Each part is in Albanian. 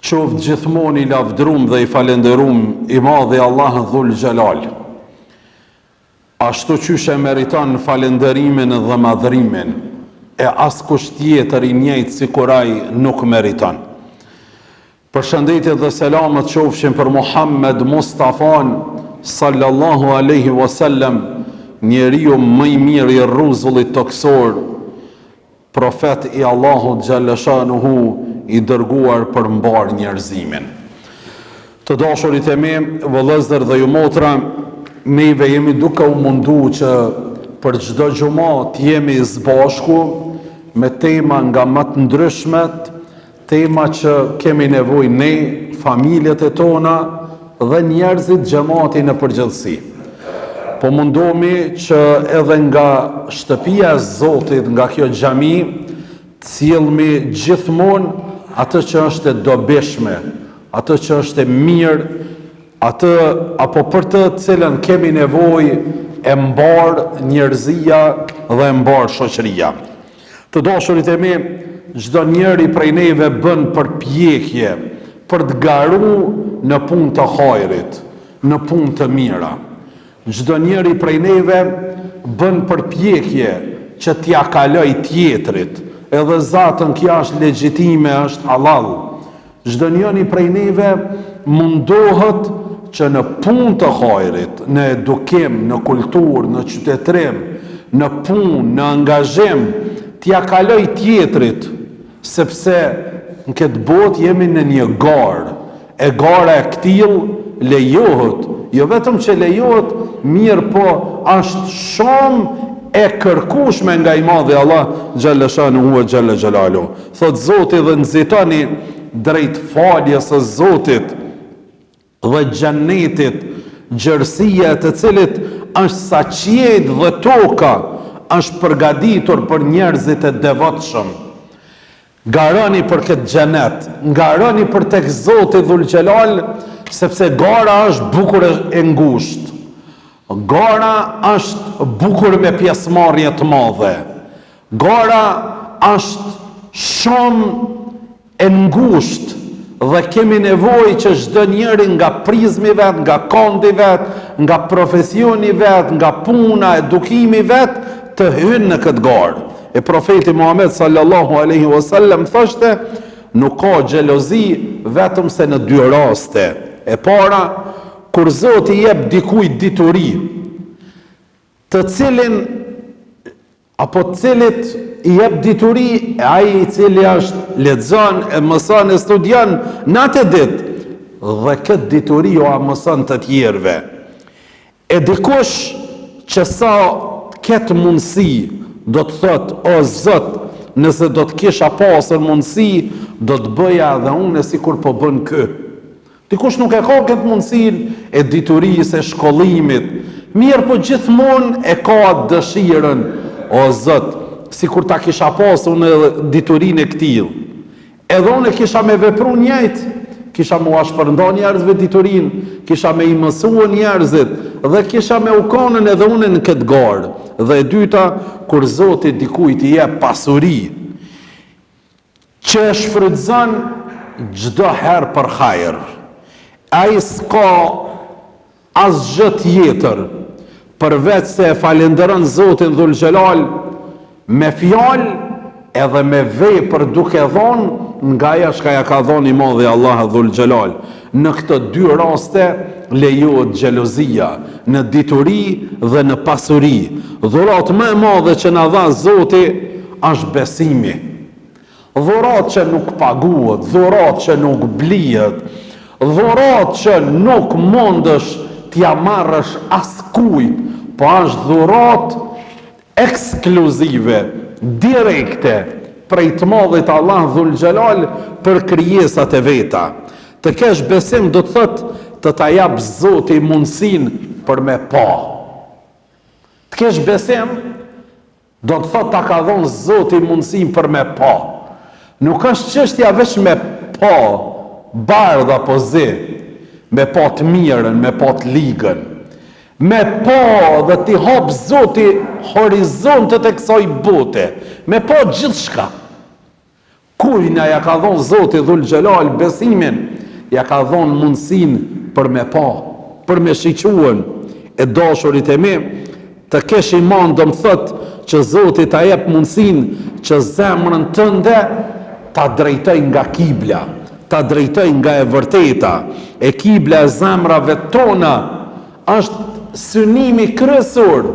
Qoftë gjithmonë i lavdërum dhe i falenderum i madhi Allah Dhul Gjelal. Ashtu qysh e meriton falenderimin dhe madhrimin, e askush tjetër i njëjtë si kuraj nuk meriton. Përshëndetje dhe selamet qofshin për Muhammed Mustafan sallallahu alaihi wasallam, njeriu më i mirë i rruzullit toksor, profet i Allahut xhallashanuhu, i dërguar për mbar njerëzimin. Të dashurit e mi, vëllezër dhe ju motra, neve jemi duke u mundu që për çdo xhumë të jemi zbashku me tema nga më të ndryshmet, tema që kemi nevojë ne, familjet e tona dhe njerëzit, xhamati në përgjithësi. Po mundohemi që edhe nga shtëpia e Zotit, nga kjo xhami, të sjellmi gjithmonë atë që është e dobishme, atë që është e mirë, atë apo për të cilën kemi nevojë e mbar njerëzia dhe e mbar shoqëria. Të dashurit e mi, çdo njeri prej neve bën përpjekje për të garuar në punë të hajrit, në punë të mira. Çdo njeri prej neve bën përpjekje që t'ia kaloj tjetrit, edhe zatën kja është legjitime, është halal. Çdo njeri prej neve mundohet që në punë të hajrit, në edukim, në kulturë, në qytetërim, në punë, në angazhim, t'ia kaloj tjetrit, sepse në këtë botë jemi në një garë, e gara e këtill lejohet, jo vetëm që lejohet, mirë po është shumë e kërkushme nga i madhi Allah xhallashanuhu ve xhalla xhalalu. Thot Zoti, dhe nxitoni drejt faljes së Zotit dhe xhennetit, gjerësia e të cilit është sa qiejt dhe toka, është përgatitur për njerëzit e devotshëm. Garoni për këtë xhenet, garoni për tek Zoti Dhul Gjelal, sepse gara është bukur e ngushtë. Gara është bukur me pjesëmarrje të madhe. Gara është shumë e ngushtë dhe kemi nevojë që çdo njeri nga prizmi vet, nga kondi vet, nga profesioni vet, nga puna, edukimi vet, të hynë në këtë garë. E profeti Muhammed sallallahu alaihi wasallam thoshte, nuk ka xhelozi vetëm se në dy raste. E para, kur Zoti jep dikujt dituri, të cilin apo të cilit i jep dituri, ai i cili është lexon, e mëson, e studion natë e ditë, dhe këtë dituri o mëson të tjerëve. E dikush që sa ketë mundësi, do të thotë, o Zot, nëse do të kisha pasur mundësi, do të bëja edhe unë sikur po bën kë. Dikush nuk e ka këtë mundësinë e diturisë, e shkollimit, mirë po gjithmonë e ka dëshirën, o Zot, sikur ta kisha pasur në diturinë e këtill. Edhe unë kisha me vepru njëjtë, kisha me shpërnda njerëzve diturinë, kisha me i mësua njerëzit, dhe kisha me u konën edhe unë në këtë garë. Dhe e dyta, kur Zoti dikujt i jep pasuri, që e shfrytëzon çdo herë për hajër. Ai s'ka asgjë tjetër përveç se e falenderon Zotin Dhul Gjelal me fjalë edhe me vepër duke dhënë nga ajo që ja ka dhënë i madhi Allah Dhul Gjelal. Në këto dy raste lejohet xhelozia, në dituri dhe në pasuri. Dhuratë më e madhe që na dha Zoti është besimi. Dhuratë që nuk paguhet, dhuratë që nuk blihet, dhuratë që nuk mundesh t'ja marrësh askujt, po është dhuratë ekskluzive, direkte, prej të madhit Allah Dhul Gjelal për krijesat e veta. Të kesh besim do të thotë të ta jap Zoti mundësinë për me pa. Të kesh besim do të thotë ta ka dhënë Zoti mundësinë për me pa. Nuk është çështja vetëm me pa bardh apo zi, me pa të mirën, me pa të ligën. Me pa dhe t'i hap Zoti horizontet e kësaj bote, me pa gjithçka. Kujna ja ka dhonë Zoti Dhul Gjelal besimin, ja ka dhonë mundësin për me pa, për me shiquen. E dashurit e mi, të kesh iman do më thot që Zoti ta jep mundësin që zemrën tënde ta drejtoj nga kibla, ta drejtoj nga e vërteta. E kibla e zemrave tona është synimi kryesor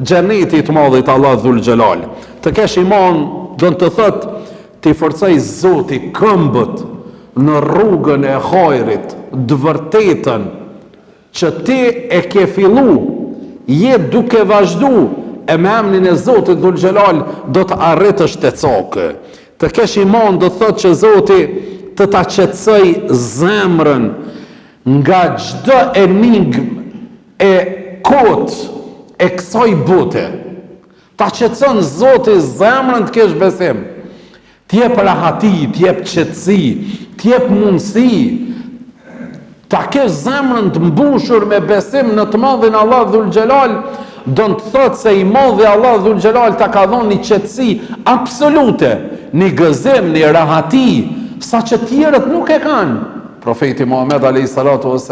xhenetit të madhit Allah Dhul Gjelal. Të kesh iman do të thot të i forcoj Zoti këmbët në rrugën e hajrit, dë vërtetën që ti e ke fillu, je duke vazhdu, e me emnin e Zotit Dhul Gjelal do të arritësh te cakë. Të kesh iman do thot që Zoti të ta qetësoj zemrën nga çdo enigmë e kot e kësaj bote. Ta qetëson Zoti zemrën të kesh besim. T'jep rahati, t'jep qetësi, t'jep mundësi, ta kesh zemrën të mbushur me besim në të madhin Allah Dhul Gjelal, do në të thotë se i madhi Allah Dhul Gjelal ta ka dhonë një qetësi absolute, një gëzim, një rahati, sa që tjerët nuk e kanë. Profeti Muhammed a.s.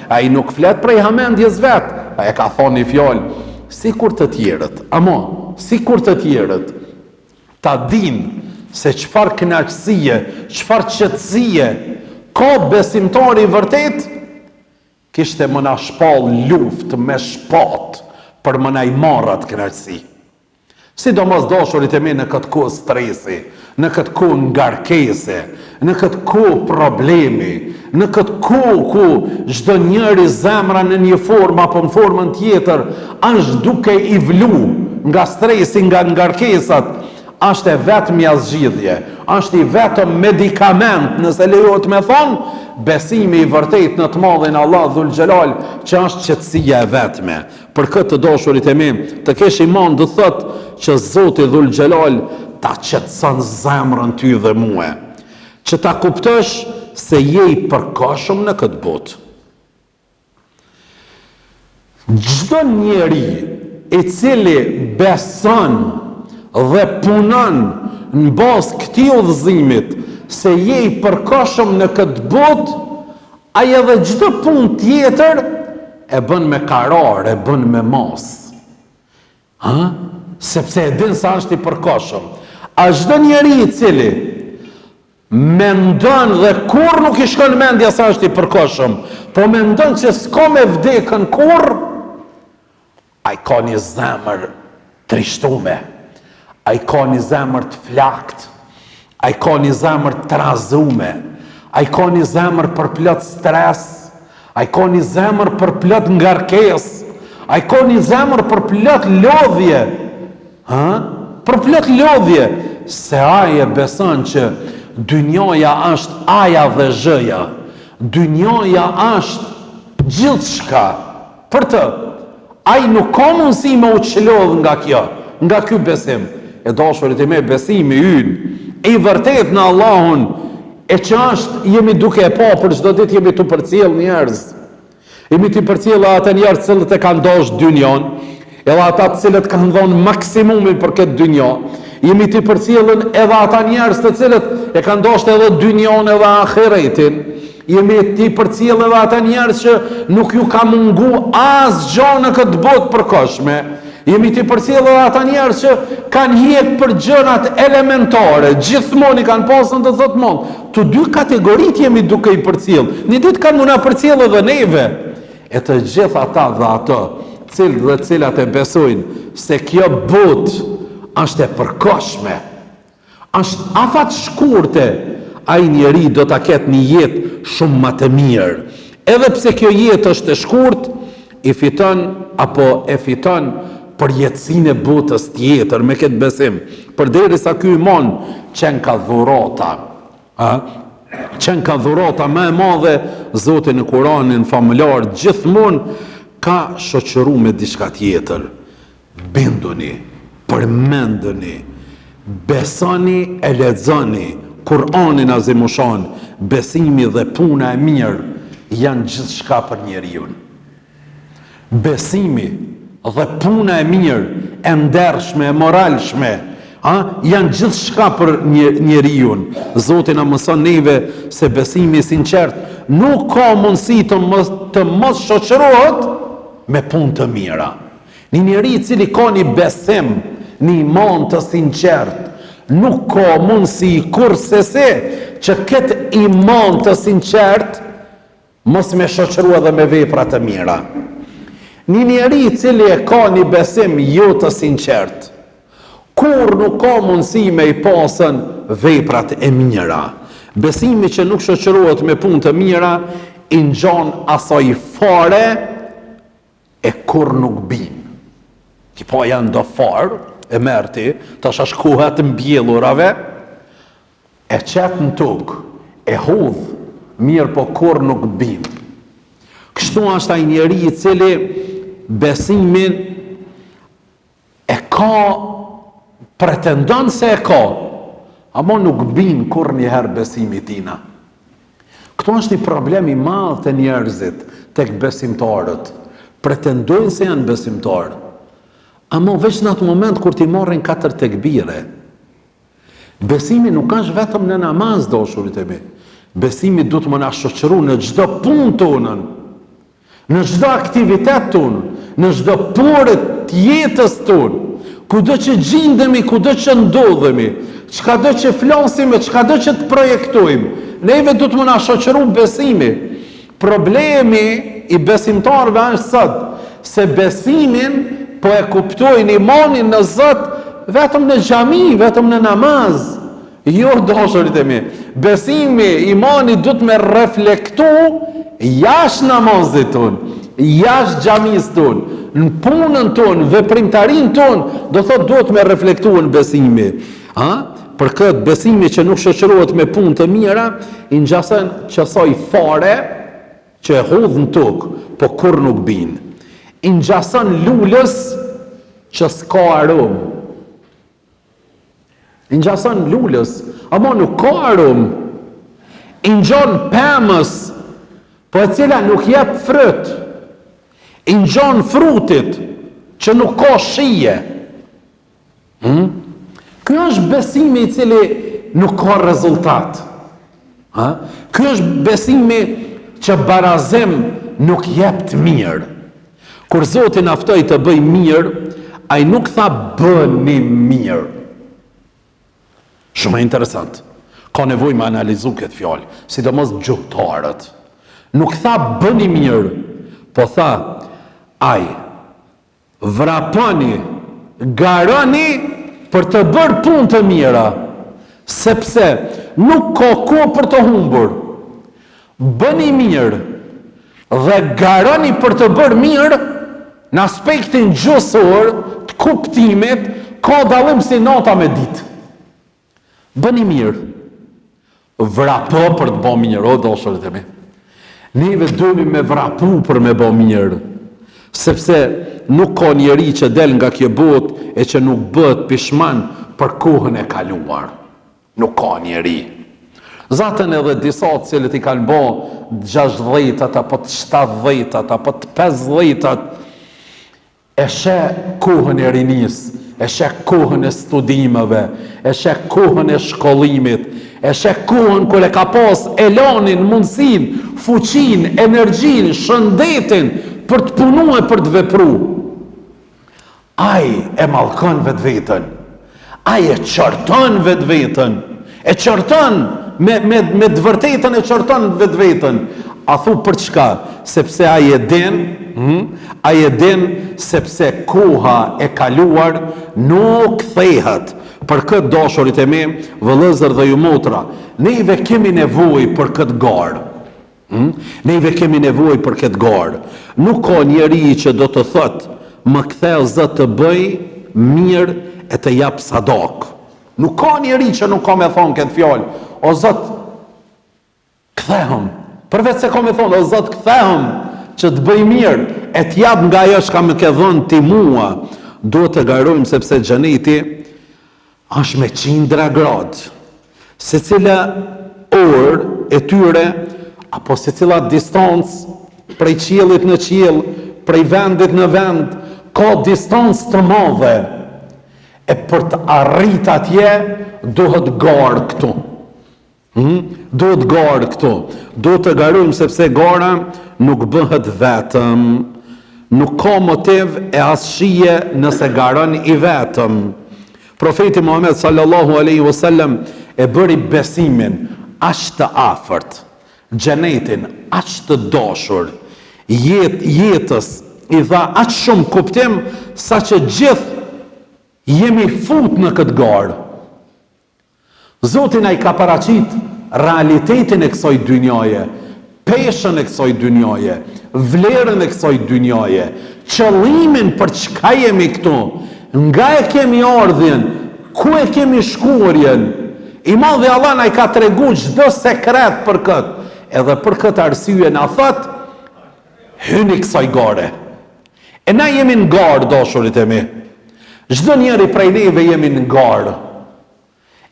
a i nuk flet prej hamendjes vetë, a e ka thonë një fjallë, si kur të tjerët, ama, si kur të tjerët, ta din se qëfar kënaqësie, qëfar qetësie ka besimtari vërtet, kishte më na shpall luft me shpat për më na i marrat kënaqësi. Sidomos dashurit e mi në këtë kohë stresi, në këtë kohë ngarkese, në këtë kohë problemi, në këtë kohë ku çdo njeri zemra në një formë apo në formën tjetër është duke i vlu nga stresi, nga ngarkesat, është e vetëmja zgjidhje, është i vetëm medikament, nëse lejohet me thonë, besimi i vërtet në të madhin Allah Dhul Gjelal, që është qetësia e vetme. Për këtë dashurit e mi, të kesh iman do thot që Zoti Dhul Gjelal ta qetëson zemrën ty dhe mua, që ta kuptosh se je i përkohshëm në këtë botë. Çdo njeri i cili beson dhe punon në bazë këtij udhëzimit se je i përkohshëm në këtë botë, ai edhe çdo punë tjetër e bën me karar, e bën me mas. Sepse e din sa është i përkohshëm. A çdo njeri i cili mendon dhe kur nuk i shkon mendja sa është i përkohshëm, po mendon që s'ka me vdekën kur, ai ka një zemër trishtume. Ai ka një zemër të flakt, ai ka një zemër të trazume, ai ka një zemër për plot stres, ai ka një zemër për plot ngarkes, ai ka një zemër për plot lodhje, për plot lodhje, se ai e beson që dynjoja është aja dhe zhëja, dynjoja është gjithçka. Për të, ai nuk ka mundësi me u çlodh nga kjo, nga ky besim. E dashurit e me, besimi ynë i vërtet në Allahun, e që është jemi duke e pa për çdo ditë jemi të përcjell njerëz. Jemi të përcjell ata njerëz të cilët e kanë dashur dynjon, edhe ata të cilët kanë dhënë maksimumin për këtë dynjë. Jemi të përcjellën edhe ata njerëz të cilët e kanë dashur edhe dynjon edhe ahiretin. Jemi të përcjellë edhe ata njerëz që nuk ju ka mungu asgjë në këtë botë përkohshme. Jemi të përcjellë edhe ata njerëz që kanë hjek për gjërat elementare, gjithmonë i kanë pasën të thotë mund. Të dy kategorit jemi duke i përcjellë. Një ditë kanë muna përcjellë edhe neve. E të gjithë ata dhe ato, cilë dhe cilat e besojnë se kjo botë është e përkohshme, është afat shkurte, ai njeri do ta ketë një jetë shumë më të mirë. Edhe pse kjo jetë është e shkurt, i fiton apo e fiton përjetësinë e botës tjetër me këtë besim. Përderisa ky iman qenë ka dhurata. Qenë ka dhurata më e madhe, Zoti në Kur'anin famullar gjithmonë ka shoqëruar me diçka tjetër. Binduni, përmenduni, besoni e lexoni Kur'anin azimushan, besimi dhe puna e mirë janë gjithçka për njeriu. Besimi dhe puna e mirë, e ndershme, e moralshme, Janë gjithë shka për njeriun. Zoti na mëson neve se besimi i sinqert nuk ka mundësi të mos shoqërohet me punë të mira. Një njeri i cili ka një besim, një iman të sinqert, nuk ka mundësi kurse që këtë iman të sinqert mos me shoqërua dhe me vepra të mira. Një njeri i cili e ka një besim jo të sinqert, kur nuk ka mundësi me i pasën veprat e mira. Besimi që nuk shoqërohet me punë të mira, i ngjan asaj fare e kur nuk bin. Ti po janë do farë, e merti, të shashkohet mbjellurave, e qetë në tukë, e hudhë, mirë po kur nuk bin. Kështu është ai njeri i cili besimin e ka, pretendon se e ka, ama nuk bin kur njëherë besimi tina. Këto është i problemi madh të njerëzit tek besimtarët. Pretendojnë se janë besimtarë, ama veç në atë moment kur ti marrin 4 tekbire. Besimi nuk është vetëm në namaz, dashurit e mi. Besimi du të më na shoqëru në çdo punë tonën, në çdo aktivitet tonë, në çdo porë të jetës tonë, kudo që gjindemi, kudo që ndodhemi, çkado që flasim, çkado që të projektojmë, neve du të më na shoqëru besimi. Problemi i besimtarëve është sot se besimin po e kuptojnë imanin në Zot vetëm në xhami, vetëm në namaz. Jo, dashurit e mi. Besimi, imani du të me reflektu jashtë namazit tonë, jashtë xhamis tonë, në punën tonë, veprimtarin tonë, do thot duhet me reflektu në besimi. Për këtë besimi që nuk shoqërohet me punë të mira, i ngjason qësoj fare që e hudh në tokë, po kur nuk bin. I ngjason lulës që s'ka aromë. I ngjason lulës, ama nuk ka aromë. I ngjan pemës, po e cila nuk jep fryt. I ngjan frutit që nuk ka shije. Ky është besimi i cili nuk ka rezultat. Ky është besimi që barazim nuk jep të mirë. Kur Zoti na ftoi të bëj mirë, ai nuk tha bëni mirë. Shumë interesant. Ka nevojë me analizu këtë fjalë, sidomos gjuhëtarët. Nuk tha bëni mirë, po tha ai vraponi, garoni për të bërë punë të mira, sepse nuk ka kohë për të humbur. Bëni mirë dhe garoni për të bërë mirë në aspektin gjysor të kuptimit, ka dallim si nata me ditë. Bëni mirë, vrapo për të bërë mirë, o dashurit e mi. Neve dëmi me vrapu për me bërë mirë, sepse nuk ka njeri që del nga kjo botë e që nuk bëhet pishman për kohën e kaluar. Nuk ka njeri. Zatën edhe disa të cilët i kanë bo 60-at, apo të 70-at, apo të 50-at, e sheh kohën e rinis, e sheh kohën e studimeve, e sheh kohën e shkollimit, e sheh kohën kër e ka pas elanin, mundësin, fuqin, energjin, shëndetin, për të punu e për të vepru. Ai e mallkon vetveten, ai e qorton vetveten, e qorton me të vërtetën, e qorton vetveten. A thu për çka? Sepse ai e din sepse koha e kaluar nuk kthehet. Për këtë dashurit e mi, vëllezër dhe ju motra, neve kemi nevojë për këtë garë. Neve kemi nevojë për këtë garë. Nuk ka njeri që do të thot, më ktheu Zot të bëj mirë e të jap sadak. Nuk ka njeri që nuk ka me thonë këtë fjalë. O Zot, kthehem. Përveç se ka me thonë, o Zot, kthehem që të bëj mirë e të jap nga ajo që me ke dhënë ti mua. Do të garojmë sepse xheneti është me qindra gradë. Se cila orë e tyre, apo se cila distancë prej qiellit në qiell, prej vendit në vend, ka distancë të madhe. E për të arrit atje, duhet garë këtu. Duhet garë këtu. Duhet të garujmë sepse gara nuk bëhet vetëm. Nuk ka motiv e asshije nëse garon i vetëm. Profeti Muhammed sallallahu alaihi wasallam e bëri besimin aq të afërt, xhenetin aq të dashur, jetës i dha aq shumë kuptim sa që gjithë jemi fut në këtë garë. Zoti na i ka paraqit realitetin e kësaj dynjaje, peshën e kësaj dynjaje, vlerën e kësaj dynjaje, qëllimin për çka jemi këtu, nga e kemi ardhjen, ku e kemi shkuarjen. I Madhi Allah na i ka tregu çdo sekret për këtë. Edhe për këtë arsye na thot, hyni kësaj gare. E na jemi në garë, dashurit e mi. Çdo njeri prej neve jemi në garë.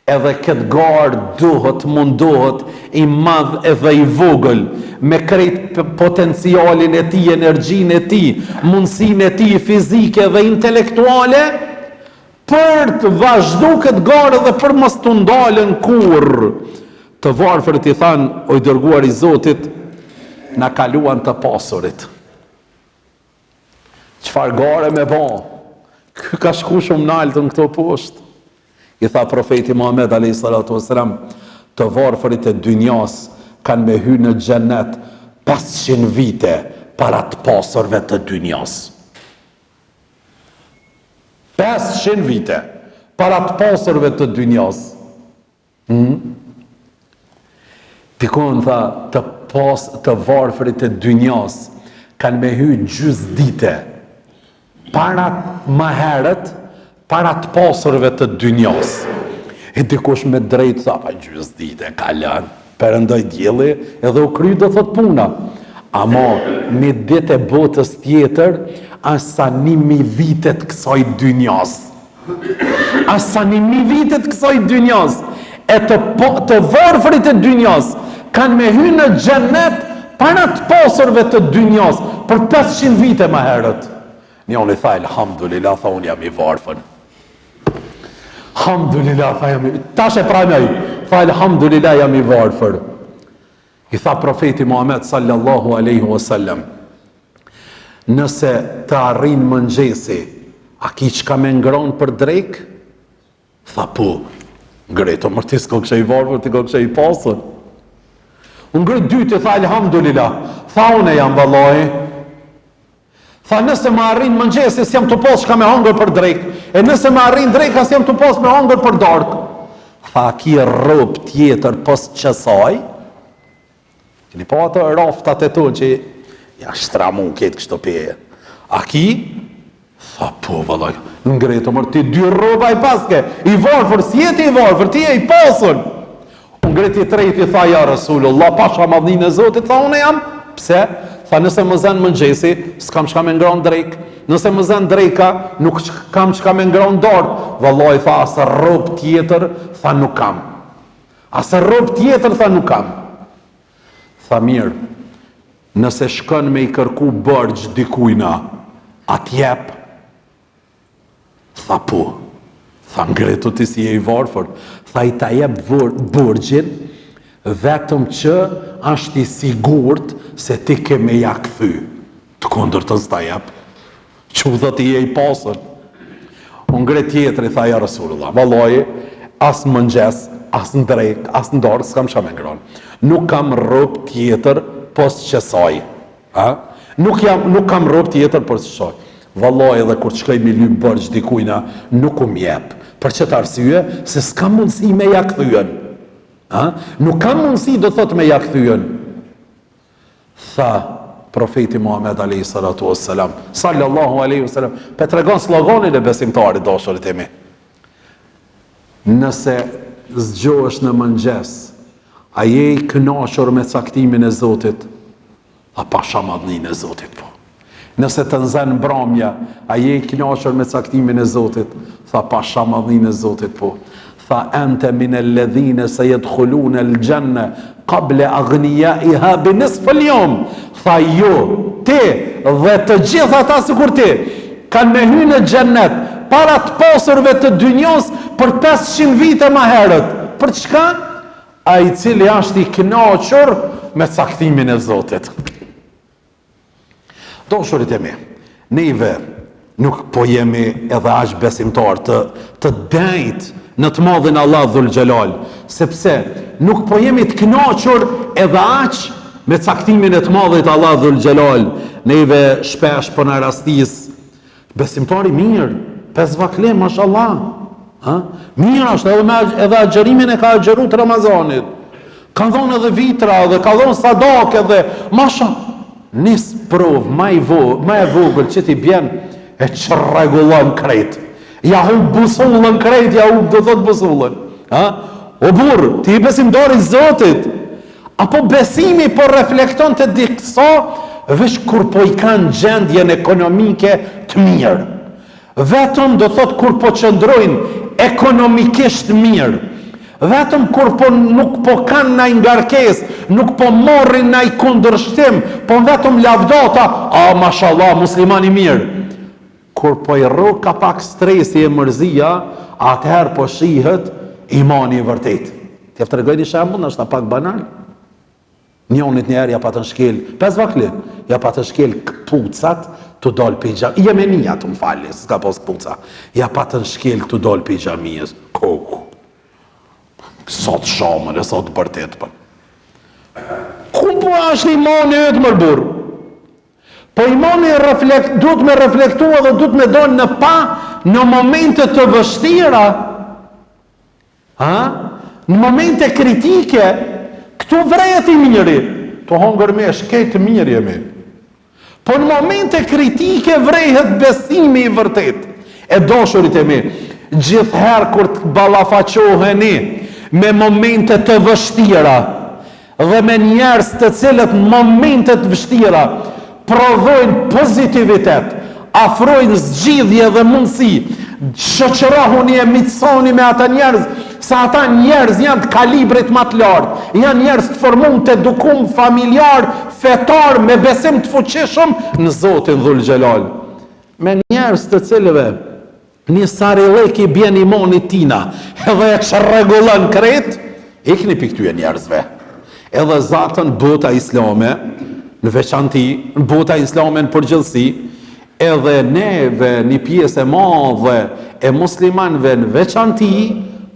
Edhe këtë garë mundohet i madh edhe i vogël, me krejt potencialin e tij, energjinë e tij, mundësinë e tij fizike dhe intelektuale, për të vazhdu këtë garë dhe për mos të ndalën kurrë. Të varfërit i thanë, o i dërguar i Zotit, na kaluan të pasurit. Çfarë gare me ba? Ky ka shku shumë naltë në këto poshtë. I tha profeti Muhammed a.s. të varfërit e dynjas kanë me hy në xhenet 500 vite para të pasurve të dynjas. 500 vite para të pasurve të dynjas. Pikon tha të varfërit e dynjas kanë me hy gjysdite para më herët para të pasurve të dynjas. E dikush me drejt tha, pa gjysdite, kalan, perëndoi dielli edhe u kry do thot puna. Ama një ditë e botës tjetër, asa 1000 vitet kësaj dynjas. Asa 1000 vitet kësaj dynjas. E të varfërit e dynjas kanë me hy në xhenet para të pasurve të dynjas për 500 vite më herët. Njëri tha, alhamdulillah, tha unë jam i varfën. Alhamdulillah, tha jam i... Tash e pranoj, tha alhamdulillah jam i varfër. I tha profeti Muhammed sallallahu alaihi wasallam, nëse të arrin mëngjesi, a ki qka me ngron për drejk? Tha po, ngreto mërti s'ko kësha i varfër, ti ko kësha i pasër. Unë ngret dytë, tha alhamdulillah, tha une jam vallaj. Tha nëse më arrin mëngjesi, s'jam të pas qka me hangër për drejk, e nëse më arrin drejka, s'jam të pas me hangër për dark. Tha, ki rob tjetër pos qësaj? Kini po ato raftat e tonë që ja shtramun këtë kështu peje. A ki? Tha, po, vallaj, ngreto mërë, ti 2 roba i paske, i varfër, s'jeti i varfër, ti e i pasën. Ngreti treti, tha, ja Rasulullah, pasha madhin e Zotit, tha, une jam, pse? Tha, nëse më zënë mëngjesi, s'kam qka me ngron drejk, nëse më zënë drejka, nuk kam qka me ngron dark. Vallaj, tha, asë rob tjetër, tha, nuk kam. Asë rob tjetër, tha, nuk kam. Tha, mirë, nëse shkën me i kërku bërgj dikujna, atjep? Tha, po. Tha, ngretu ti si e i varfër. Tha, i ta jep bërgjin, vetëm që është i sigurt se ti ke me ja kthy. Të kondër të zda jep. Që u dhe ti e i pasër. Unë ngre tjetëri, tha ja Rasulullah, vallaj, as mëngjes, as në drejk, as në dorë, s'kam shame ngron. Nuk kam rob tjetër pos qësaj. Nuk kam rob tjetër pos qësaj. Vallaj, edhe kur qëkaj mi lymë bërgj dikujna, nuk u mjep. Për që të arsye, se s'kam mundësi me ja kthyen. Nuk kam mundësi do thot me ja kthyen. Tha profeti Muhammed alayhi salatu wassalam, sallallahu alaihi wasallam, pe tregon sloganin e besimtarit dashurit e mi. Nëse zgjohesh në mëngjes, a je i kënaqur me caktimin e Zotit? A pasha madhnin e Zotit po. Nëse të nxen mbrëmja, a je i kënaqur me caktimin e Zotit? Tha pasha madhnin e Zotit po. Tha ente min alladhina sayadkhuluna aljanna qabla aghniyaiha bi nisf al-yawm. Tha jo, ti dhe të gjithë ata sikur ti kanë me hyrë në xhennet para të pasurve të dynjos për 500 vite më herët. Për çka? Ai i cili është i kënaqur me caktimin e Zotit. Dashurit e mi, neve nuk po jemi edhe aq besimtar të drejt në të madhin Allah Dhul Gjelal, sepse nuk po jemi të kënaqur edhe aq me caktimin e të madhit Allah Dhul Gjelal. Neve shpesh po na rastis besimtari mirë, 5 vakle, mashallah. Mirë është, edhe agjerimin e ka agjeru të Ramazanit. Ka dhonë edhe vitra, dhe ka dhonë sadak edhe, nis prov, ma e vogël që ti bjen, e që regullon krejt. Ja hub busullën krejt, ja hub do thot busullën. O burë, ti i besimtari Zotit. Apo besimi po reflekton të diksa, veç kur po i kanë gjendjen ekonomike të mirë. Vetëm do thot kur po qëndrojnë ekonomikisht mirë. Vetëm kur po nuk po kanë naj ngarkes, nuk po morrin naj kundërshtim, po vetëm lavdata, mashallah, muslimani mirë. Kur po i rro ka pak stresi e mërzia, atëherë po shihet imani i vërtet. T'ja të regoj një shembull, është pak banal. Njonit njerë ja pa të shkel, 5 vakle, ja pa të shkel këpucat të dal për gjami. Jemenija të më falli, s'ka pos këpuca. Ja pa të shkel të dal për gjamiës. Kokë. Sot shamën e sot bërtet për. Ku po është imani e të mërbur? Po imani duhet me reflektua dhe duhet me donë në pa në momente të vështira. Në momente kritike, këtu vrejet i mirë, të hongër me shket mirë jemi. Po në momente kritike vrejet besimi i vërtet. E dashurit e mi, gjithherë kur të ballafaqoheni me momente të vështira dhe me njerëz të cilët në momente të vështira prodhojnë pozitivitet, afrojnë zgjidhje dhe mundësi, shoqërohuni e miconi me ata njerëz, sa ata njerëz janë të kalibrit më të lartë, janë njerëz të formuar të edukum familjar, fetar, me besim të fuqishëm në Zotin Dhul Gjelal. Me njerëz të cilëve një sarilek i bjen imanit tina, edhe e që regullon kret, ikni për këtyje njerëzve. Edhe zatën bota islame, në veçanti, në bota islame në përgjithësi, edhe neve një pjesë e madhe e muslimanve në veçanti,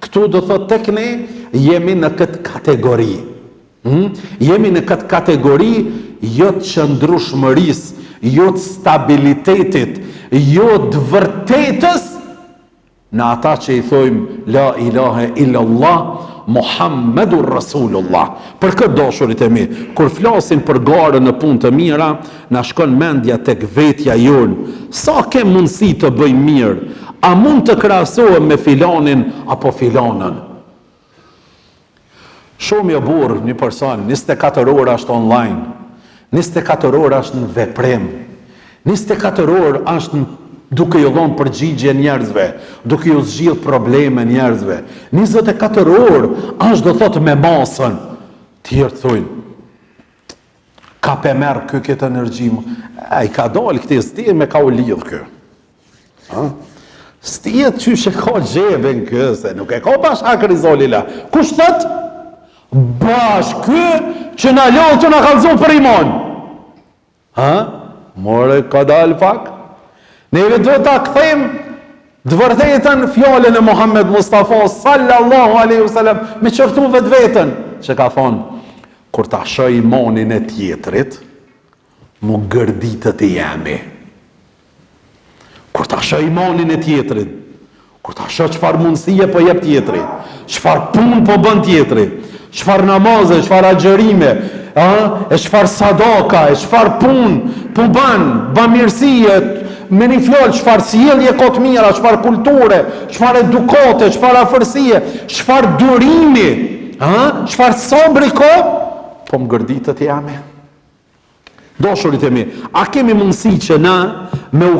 këtu do thot tek ne, jemi në këtë kategori. Jemi në këtë kategori, jo të qëndrueshmëris, jo të stabilitetit, jo të vërtetës, në ata që i thojmë la ilahe illallah, Muhammedur Rasulullah. Për këtë dashurit e mi, kur flasin për garën në punë të mira, na shkon mendja tek vetja jonë. Sa ke mundësi të bëjmë mirë? A mund të krahasohem me filanin apo filanën? Shumë jo burë një person, 24 orë është online, 24 orë është në veprim, 24 orë është duke ju dhonë përgjigje njerëzve, duke ju zgjidh probleme njerëzve, 24 orë është do thotë me masën. Tjerë të thujnë, ka pe merë kë këtë energji, i ka dalë këti stije me ka u lidhë kë. Stije të qyshe ka gjeve në këse, nuk e ka bashkë rizolila. Kush thëtë? Bashkë kë që në lodhë të në kalzon për iman. More ka dalë pak. Neve do të këthejmë dëvërthetën fjallën e Muhammed Mustafa sallallahu aleyhi sallam me qërtu vetë vetën që ka thonë, kur ta shë imanin e tjetrit, mu gërditët e jemi. Kur ta shë imanin e tjetrit, kur ta shë qëfar mundësie po jep tjetri, qëfar pun po bën tjetri, qëfar namazë, qëfar agjerime, e qëfar sadaka, e qëfar pun, po bën mirësie, me një fjallë, qëfar sjellje ka të mira, qëfar kulture, qëfar edukate, qëfar afërsie, qëfar durimi, qëfar sabri ka, po më gërditët jemi. Dashurit e mi, a kemi mundësi që na me u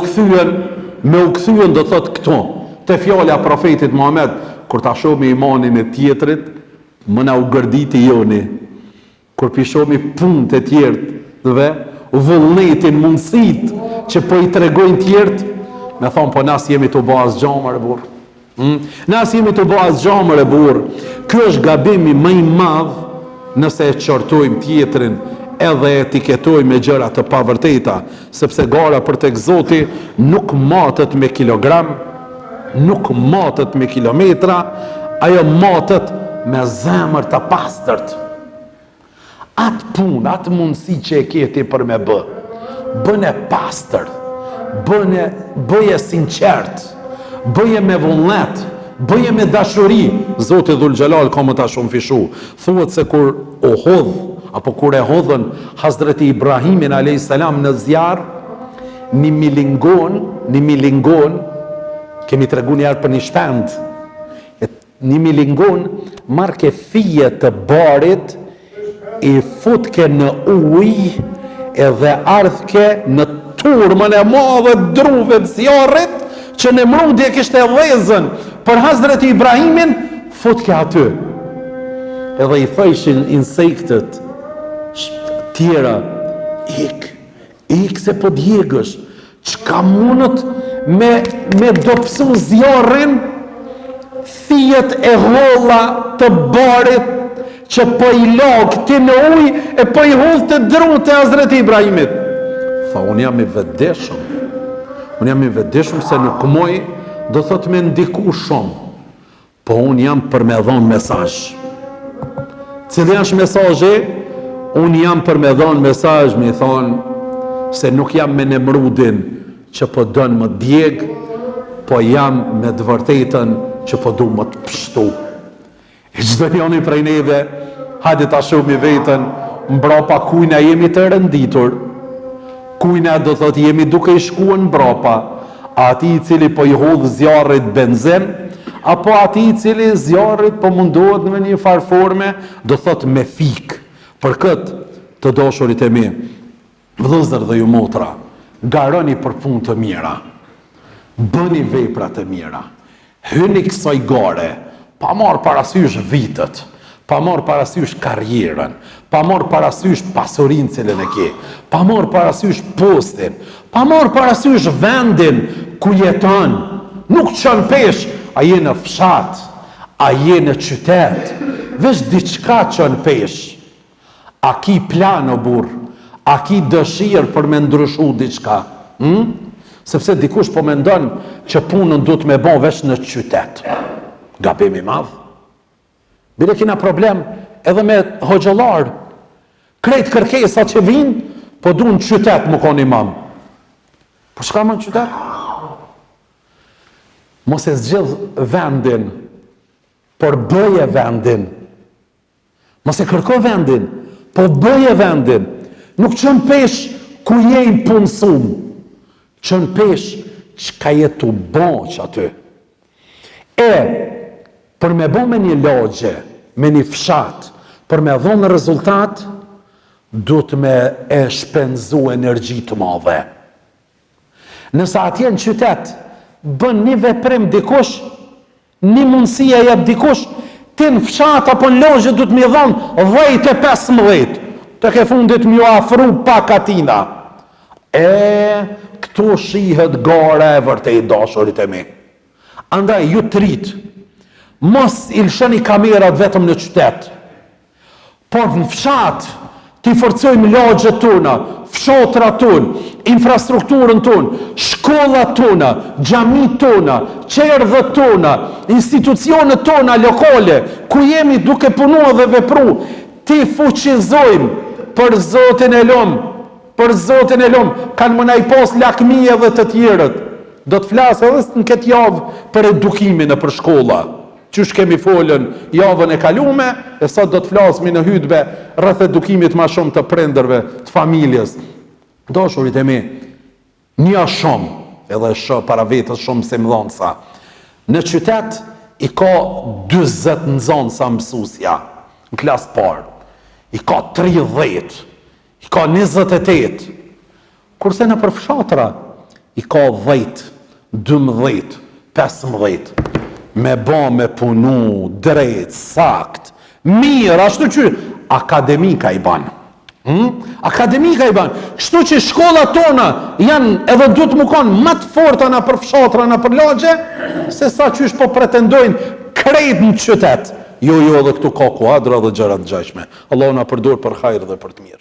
kthyen do thot këto, te fjallja profetit Muhammed, kur ta shohmi imanin e tjetrit, më na u gërditi joni, kur pishomi punë të tjertë, dhe vullnetin, mundësit që po i tregojnë tjertë, me thonë, po nas jemi të bo asë gjamër e burë. Nas jemi të bo asë gjamër e burë. Kjo është gabimi më i madh nëse e qortojmë tjetrin edhe etiketojmë me gjëra të pavërteta, sepse gara për tek Zoti nuk matet me kilogram, nuk matet me kilometra, ajo matet me zemër të pastërt. Atë punë, atë mundësi që e keti për me bëne pastër, bëje sinqert, bëje me vullnet, bëje me dashuri. Zoti Dhul Xhelal ka më ta shumë fishu. Thuhet se kur u hodh, apo kur e hodhën Hazreti Ibrahimin a.s. në zjarr, një milingon, kemi të regu njerë për një shpend, një milingon, marke fije të barit, i futke në uj, edhe ardhke në turmën e madhe druve të zjarrit, që në mrudje kishte dhezën për Hazreti Ibrahimin, futke aty. Edhe i thëshin insektet tjera, ik se po djegësh, çka mundët me dopsu zjarrin, thijet e holla të barit, që po i lagë ti në uj, e po i hodh të dru të Hazreti Ibrahimit. Tha, unë jam i vedeshëm, se nuk moj, do thot me ndiku shumë, po unë jam për me dhonë mesazh. Cili është mesazhi? Unë jam për me dhonë mesazh, me thonë, se nuk jam me në mrudin që po dënë më djeg, po jam me të vërtetën që po du më të pështu. I çdo njoni prej neve, hajde ta shohim veten, mbrapa kujna jemi të rënditur, kujna do thot jemi duke i shkuar mbrapa, ati i cili po i hodh zjarrit benzin, apo ati i cili zjarrit po mundohet në një farforme, do thot me fik. Për këtë të dashurit e mi, vëllezër dhe ju motra, garoni për punë të mira, bëni vepra të mira, hyni kësaj gare, pa marë parasysh vitet, pa marë parasysh karjerën, pa marë parasysh pasurin cilën e ke, pa marë parasysh postin, pa marë parasysh vendin ku jeton, nuk qënë pesh, a je në fshat, a je në qytet, veç diçka qënë pesh, a ki plan o burr, a ki dëshirë për me ndryshu diçka, sepse dikush po mendon që punën du të me bon veç në qytet. Gabimi madh. Bile kina problem edhe me hoxhallar. Krejt kërkesa që vinë, po du në qytet më koni imam. Po shka më në qytet? Mos e zgjidh vendin, por bëje vendin. Mos e kërko vendin, po bëje vendin. Nuk qënë pesh ku je i punësum. Qënë pesh që ka jetu bon që aty. Për me bo me një lagje, me një fshat, për me dhonë rezultat, du të me e shpenzu energji të madhe. Nësa atje në qytet, bën një veprim dikush, një mundësia jep dikush, ti në fshat apo në lagje du të me dhonë 10-15, të ke fundit mjo afru pak atina. Këtu shihet gara e vërtej dashurit e mi. Andaj, ju të rritë, mos i lëshoni kamerat vetëm në qytet, por në fshat ti forcojmë lagjet tona, fshatrat tona, infrastrukturën tona, shkollat tona, xhamit tona, qerdhët tona, institucionet tona lokale, ku jemi duke punuar dhe vepru, ti fuqizojmë për Zotin e lum, kanë më naj pas lakmije dhe të tjerët. Do të flasë edhe në këtë javë për edukimin e për shkolla. Qysh kemi folën javën e kalume, e sot do të flasmi në hutbe rreth edukimit ma shumë të prindërve, të familjes. Dashurit e mi, një shumë, edhe shë para vetës shumë se mëdhonësa. Në qytet i ka 20 nxënësa mësusja, në klasë parë. I ka 30, i ka 28. Kurse në përfshatra, i ka 10, 12, 15. Me ba me punu, drejt, sakt, mirë, ashtu që akademika i banë. Akademika i ban. Kështu që shkollat tona janë edhe duhet më kanë më të forta në për fshatra, në për lagje, se sa qysh po pretendojnë krejt në qytet. Jo, edhe këtu ka kuadra dhe gjëra të gjashme. Allahu na përdor për hajër dhe për të mirë.